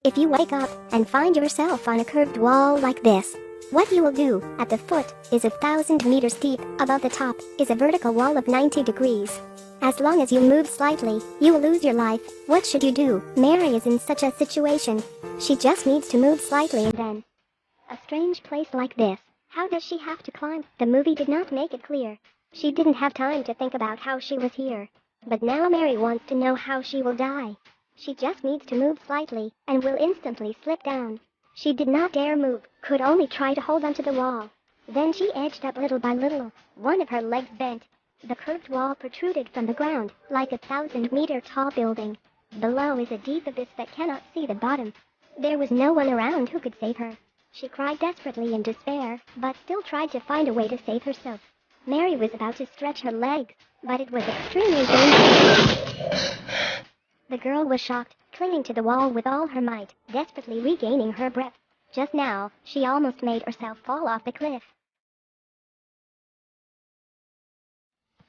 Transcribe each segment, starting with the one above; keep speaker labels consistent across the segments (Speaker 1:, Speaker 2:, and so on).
Speaker 1: If you wake up and find yourself on a curved wall like this, what you will do at the foot is 1,000 meters deep, above the top is a vertical wall of 90 degrees. As long as you move slightly, you will lose your life. What should you do? Mary is in such a situation. She just needs to move slightly and then. A strange place like this. How does she have to climb? The movie did not make it clear. She didn't have time to think about how she was here. But now Mary wants to know how she will die. She just needs to move slightly and will instantly slip down. She did not dare move, could only try to hold onto the wall. Then she edged up little by little. One of her legs bent. The curved wall protruded from the ground, like a 1,000-meter tall building. Below is a deep abyss that cannot see the bottom. There was no one around who could save her. She cried desperately in despair, but still tried to find a way to save herself. Mary was about to stretch her legs, but it was extremely dangerous. The girl was shocked, clinging to the wall with all her might, desperately regaining her breath. Just now, she almost made herself fall off the cliff.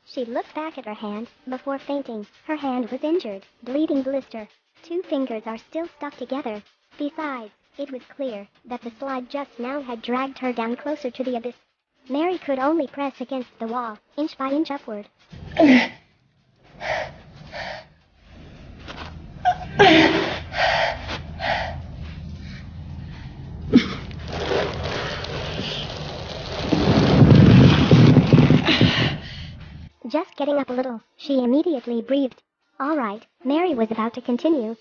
Speaker 1: She looked back at her hand before fainting. Her hand was injured, bleeding blister. 2 fingers are still stuck together. Besides, it was clear that the slide just now had dragged her down closer to the abyss. Mary could only press against the wall, inch by inch upward. Just getting up a little, she immediately breathed. All right, Mary was about to continue.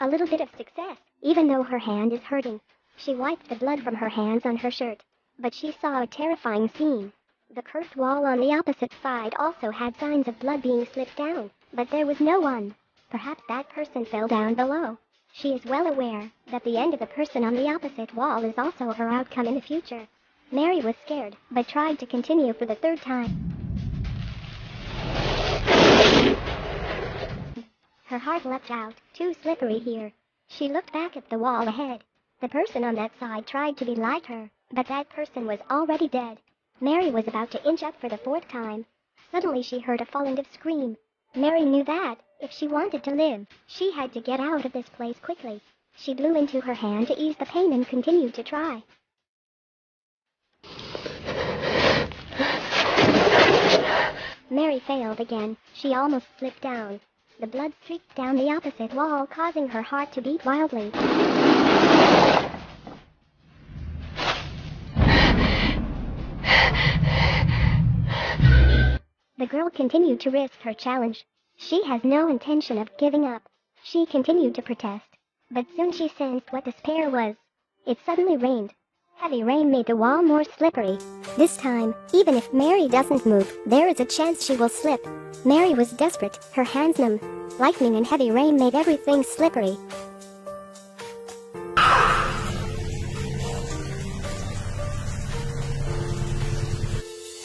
Speaker 1: A little bit of success, even though her hand is hurting. She wiped the blood from her hands on her shirt, but she saw a terrifying scene. The curved wall on the opposite side also had signs of blood being slipped down, but there was no one. Perhaps that person fell down below. She is well aware that the end of the person on the opposite wall is also her outcome in the future. Mary was scared, but tried to continue for the 3rd time. Her heart leapt out, too slippery here. She looked back at the wall ahead. The person on that side tried to be like her, but that person was already dead. Mary was about to inch up for the 4th time. Suddenly she heard a falling scream. Mary knew that, if she wanted to live, she had to get out of this place quickly. She blew into her hand to ease the pain and continued to try. Mary failed again. She almost slipped down. The blood streaked down the opposite wall, causing her heart to beat wildly. The girl continued to risk her challenge. She has no intention of giving up. She continued to protest, but soon she sensed what despair was. It suddenly rained. Heavy rain made the wall more slippery. This time, even if Mary doesn't move, there is a chance she will slip. Mary was desperate, her hands numb. Lightning and heavy rain made everything slippery.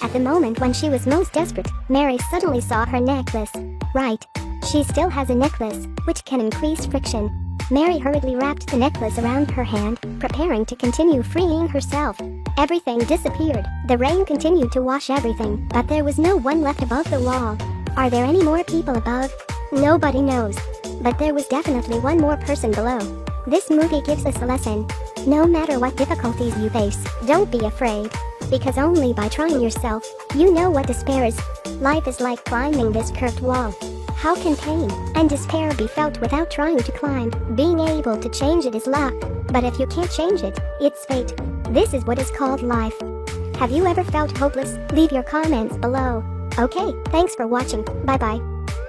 Speaker 1: At the moment when she was most desperate, Mary suddenly saw her necklace. Right. She still has a necklace, which can increase friction. Mary hurriedly wrapped the necklace around her hand, preparing to continue freeing herself. Everything disappeared. The rain continued to wash everything, but there was no one left above the wall. Are there any more people above? Nobody knows. But there was definitely one more person below. This movie gives us a lesson. No matter what difficulties you face, don't be afraid. Because only by trying yourself, you know what despair is. Life is like climbing this curved wall. How can pain and despair be felt without trying to climb? Being able to change it is luck, but if you can't change it, it's fate. This is what is called life. Have you ever felt hopeless? Leave your comments below. Okay, thanks for watching. Bye-bye.